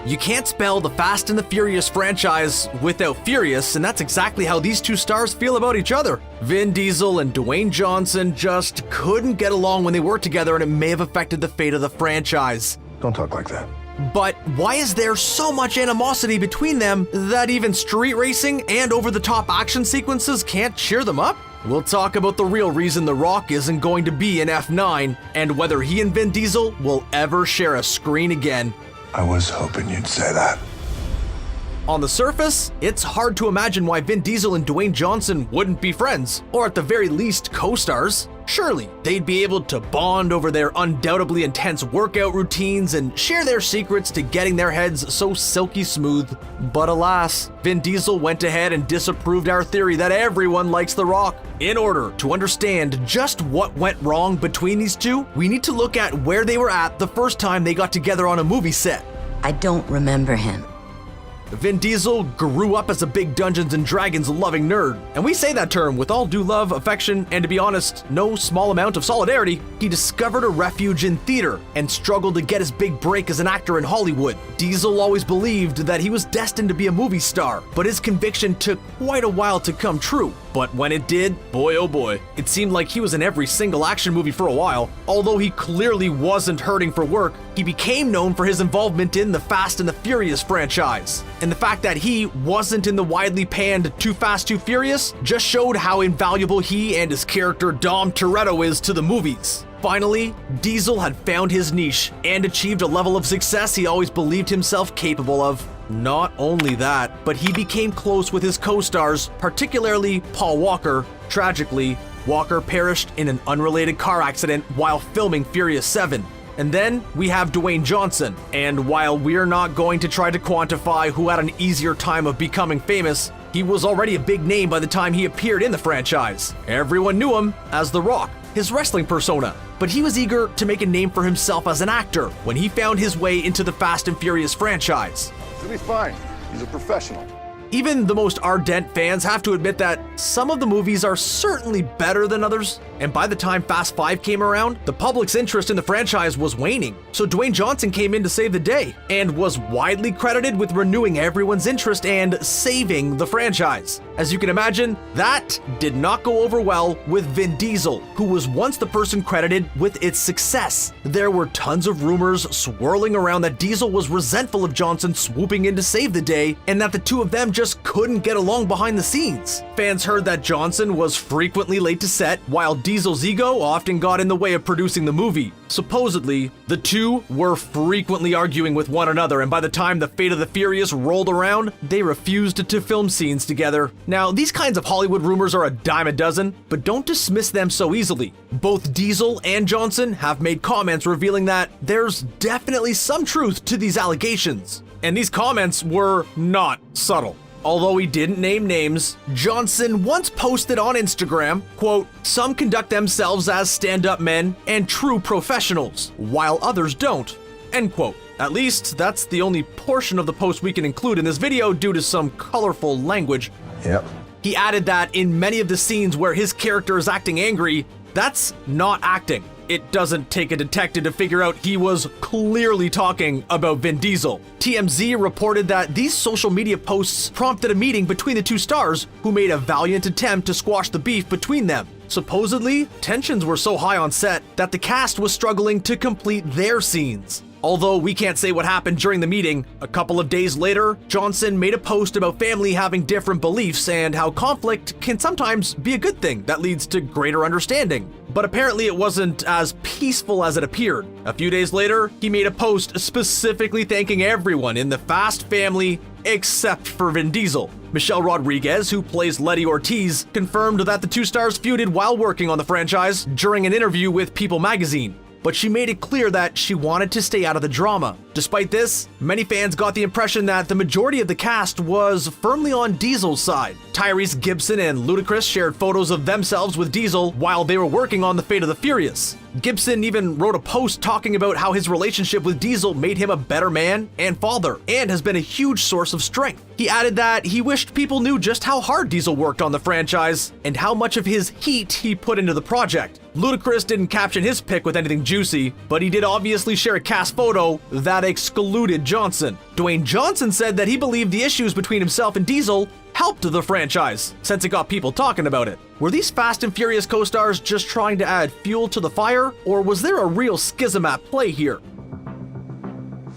You can't spell the Fast and the Furious franchise without furious, and that's exactly how these two stars feel about each other. Vin Diesel and Dwayne Johnson just couldn't get along when they worked together, and it may have affected the fate of the franchise. Don't talk like that. But why is there so much animosity between them that even street racing and over-the-top action sequences can't cheer them up? We'll talk about the real reason The Rock isn't going to be in F9 and whether he and Vin Diesel will ever share a screen again. I was hoping you'd say that. On the surface, it's hard to imagine why Vin Diesel and Dwayne Johnson wouldn't be friends, or at the very least co-stars. Surely, they'd be able to bond over their undoubtedly intense workout routines and share their secrets to getting their heads so silky smooth. But alas, Vin Diesel went ahead and disapproved our theory that everyone likes The Rock. In order to understand just what went wrong between these two, we need to look at where they were at the first time they got together on a movie set. I don't remember him. Vin Diesel grew up as a big Dungeons & Dragons loving nerd, and we say that term with all due love, affection, and to be honest, no small amount of solidarity. He discovered a refuge in theater and struggled to get his big break as an actor in Hollywood. Diesel always believed that he was destined to be a movie star, but his conviction took quite a while to come true. But when it did, boy oh boy, it seemed like he was in every single action movie for a while. Although he clearly wasn't hurting for work, he became known for his involvement in the Fast and the Furious franchise. And the fact that he wasn't in the widely panned Too Fast, Too Furious just showed how invaluable he and his character Dom Toretto is to the movies. Finally, Diesel had found his niche and achieved a level of success he always believed himself capable of. Not only that, but he became close with his co-stars, particularly Paul Walker. Tragically, Walker perished in an unrelated car accident while filming Furious 7. And then we have Dwayne Johnson, and while we're not going to try to quantify who had an easier time of becoming famous, he was already a big name by the time he appeared in the franchise. Everyone knew him as The Rock, his wrestling persona, but he was eager to make a name for himself as an actor when he found his way into the Fast and Furious franchise. He'll be fine. He's a professional. Even the most ardent fans have to admit that some of the movies are certainly better than others, and by the time Fast 5 came around, the public's interest in the franchise was waning. So Dwayne Johnson came in to save the day, and was widely credited with renewing everyone's interest and saving the franchise. As you can imagine, that did not go over well with Vin Diesel, who was once the person credited with its success. There were tons of rumors swirling around that Diesel was resentful of Johnson swooping in to save the day, and that the two of them just couldn't get along behind the scenes. Fans heard that Johnson was frequently late to set, while Diesel's ego often got in the way of producing the movie. Supposedly, the two were frequently arguing with one another, and by the time the Fate of the Furious rolled around, they refused to film scenes together. Now, these kinds of Hollywood rumors are a dime a dozen, but don't dismiss them so easily. Both Diesel and Johnson have made comments revealing that there's definitely some truth to these allegations. And these comments were not subtle. Although he didn't name names, Johnson once posted on Instagram, quote, "Some conduct themselves as stand-up men and true professionals, while others don't," end quote. At least, that's the only portion of the post we can include in this video due to some colorful language. Yep. He added that in many of the scenes where his character is acting angry, that's not acting. It doesn't take a detective to figure out he was clearly talking about Vin Diesel. TMZ reported that these social media posts prompted a meeting between the two stars, who made a valiant attempt to squash the beef between them. Supposedly, tensions were so high on set that the cast was struggling to complete their scenes. Although we can't say what happened during the meeting, a couple of days later, Johnson made a post about family having different beliefs and how conflict can sometimes be a good thing that leads to greater understanding. But apparently it wasn't as peaceful as it appeared. A few days later, he made a post specifically thanking everyone in the Fast family except for Vin Diesel. Michelle Rodriguez, who plays Letty Ortiz, confirmed that the two stars feuded while working on the franchise during an interview with People magazine. But she made it clear that she wanted to stay out of the drama. Despite this, many fans got the impression that the majority of the cast was firmly on Diesel's side. Tyrese Gibson and Ludacris shared photos of themselves with Diesel while they were working on the Fate of the Furious. Gibson even wrote a post talking about how his relationship with Diesel made him a better man and father, and has been a huge source of strength. He added that he wished people knew just how hard Diesel worked on the franchise, and how much of his heat he put into the project. Ludacris didn't caption his pic with anything juicy, but he did obviously share a cast photo that had excluded Johnson. Dwayne Johnson said that he believed the issues between himself and Diesel helped the franchise, since it got people talking about it. Were these Fast and Furious co-stars just trying to add fuel to the fire, or was there a real schism at play here?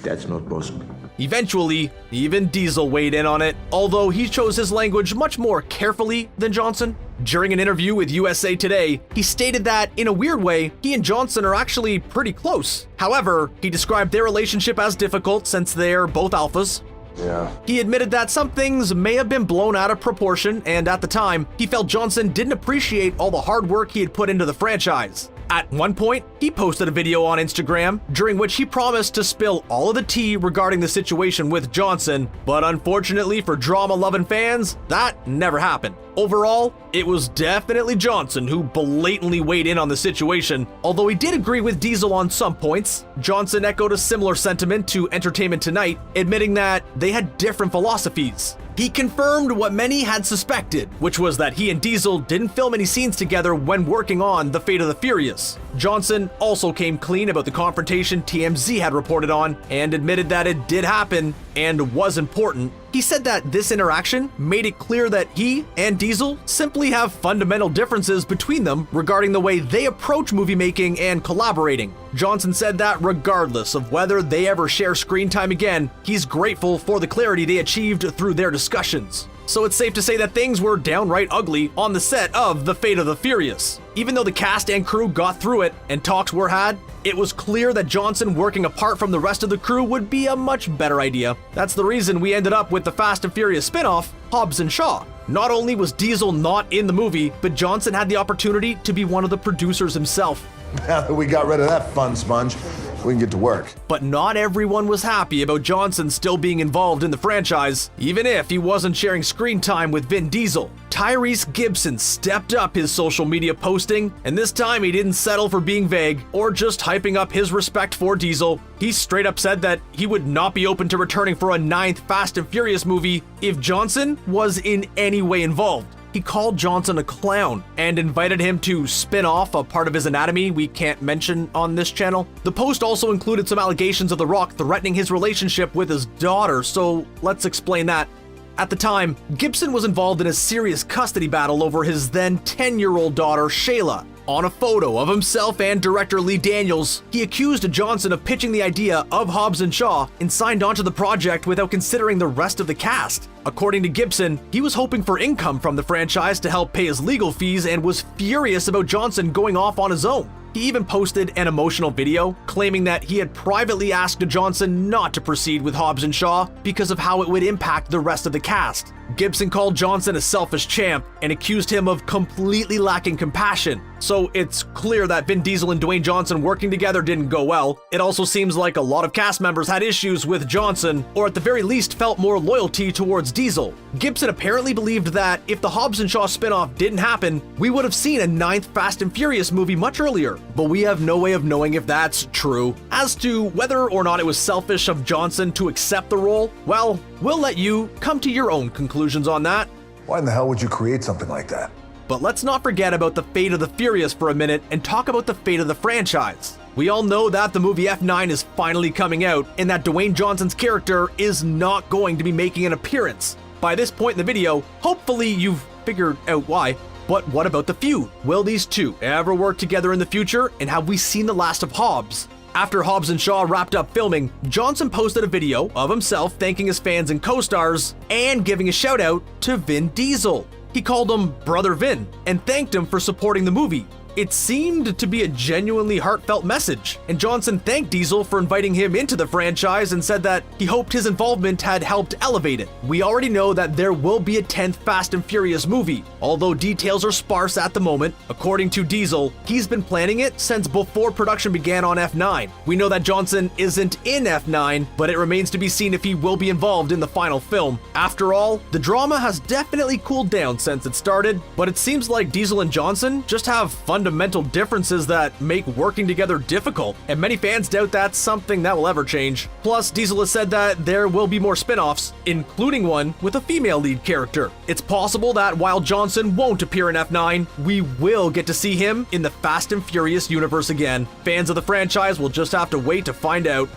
That's not possible. Eventually, even Diesel weighed in on it, although he chose his language much more carefully than Johnson. During an interview with USA Today, he stated that, in a weird way, he and Johnson are actually pretty close. However, he described their relationship as difficult since they're both alphas. Yeah. He admitted that some things may have been blown out of proportion, and at the time, he felt Johnson didn't appreciate all the hard work he had put into the franchise. At one point, he posted a video on Instagram during which he promised to spill all of the tea regarding the situation with Johnson, but unfortunately for drama-loving fans, that never happened. Overall, it was definitely Johnson who blatantly weighed in on the situation. Although he did agree with Diesel on some points, Johnson echoed a similar sentiment to Entertainment Tonight, admitting that they had different philosophies. He confirmed what many had suspected, which was that he and Diesel didn't film any scenes together when working on The Fate of the Furious. Johnson also came clean about the confrontation TMZ had reported on and admitted that it did happen and was important. He said that this interaction made it clear that he and Diesel simply have fundamental differences between them regarding the way they approach movie making and collaborating. Johnson said that regardless of whether they ever share screen time again, he's grateful for the clarity they achieved through their discussions. So it's safe to say that things were downright ugly on the set of The Fate of the Furious. Even though the cast and crew got through it and talks were had, it was clear that Johnson working apart from the rest of the crew would be a much better idea. That's the reason we ended up with the Fast and Furious spin-off, Hobbs and Shaw. Not only was Diesel not in the movie, but Johnson had the opportunity to be one of the producers himself. Now that we got rid of that fun sponge, we can get to work. But not everyone was happy about Johnson still being involved in the franchise, even if he wasn't sharing screen time with Vin Diesel. Tyrese Gibson stepped up his social media posting, and this time he didn't settle for being vague or just hyping up his respect for Diesel. He straight up said that he would not be open to returning for a 9th Fast and Furious movie if Johnson was in any way involved. He called Johnson a clown and invited him to spin off a part of his anatomy we can't mention on this channel. The post also included some allegations of The Rock threatening his relationship with his daughter, so let's explain that. At the time, Gibson was involved in a serious custody battle over his then 10-year-old daughter, Shayla. On a photo of himself and director Lee Daniels, he accused Johnson of pitching the idea of Hobbs and Shaw and signed onto the project without considering the rest of the cast. According to Gibson, he was hoping for income from the franchise to help pay his legal fees and was furious about Johnson going off on his own. He even posted an emotional video claiming that he had privately asked Johnson not to proceed with Hobbs and Shaw because of how it would impact the rest of the cast. Gibson called Johnson a selfish champ and accused him of completely lacking compassion. So it's clear that Vin Diesel and Dwayne Johnson working together didn't go well. It also seems like a lot of cast members had issues with Johnson, or at the very least felt more loyalty towards Diesel. Gibson apparently believed that if the Hobbs and Shaw spinoff didn't happen, we would have seen a 9th Fast and Furious movie much earlier. But we have no way of knowing if that's true. As to whether or not it was selfish of Johnson to accept the role, well, we'll let you come to your own conclusions on that. Why in the hell would you create something like that? But let's not forget about The Fate of the Furious for a minute and talk about the fate of the franchise. We all know that the movie F9 is finally coming out and that Dwayne Johnson's character is not going to be making an appearance. By this point in the video, hopefully you've figured out why. But what about the feud? Will these two ever work together in the future, and have we seen the last of Hobbs? After Hobbs and Shaw wrapped up filming, Johnson posted a video of himself thanking his fans and co-stars and giving a shout out to Vin Diesel. He called him Brother Vin and thanked him for supporting the movie. It seemed to be a genuinely heartfelt message, and Johnson thanked Diesel for inviting him into the franchise and said that he hoped his involvement had helped elevate it. We already know that there will be a 10th Fast and Furious movie, although details are sparse at the moment. According to Diesel, he's been planning it since before production began on F9. We know that Johnson isn't in F9, but it remains to be seen if he will be involved in the final film. After all, the drama has definitely cooled down since it started, but it seems like Diesel and Johnson just have fundamental differences that make working together difficult, and many fans doubt that's something that will ever change. Plus, Diesel has said that there will be more spin-offs, including one with a female lead character. It's possible that while Johnson won't appear in F9, we will get to see him in the Fast and Furious universe again. Fans of the franchise will just have to wait to find out.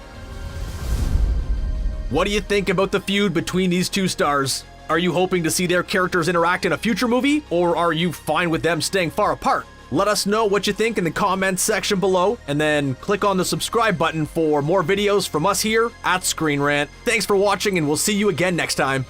What do you think about the feud between these two stars? Are you hoping to see their characters interact in a future movie, or are you fine with them staying far apart? Let us know what you think in the comments section below, and then click on the subscribe button for more videos from us here at Screen Rant. Thanks for watching, and we'll see you again next time.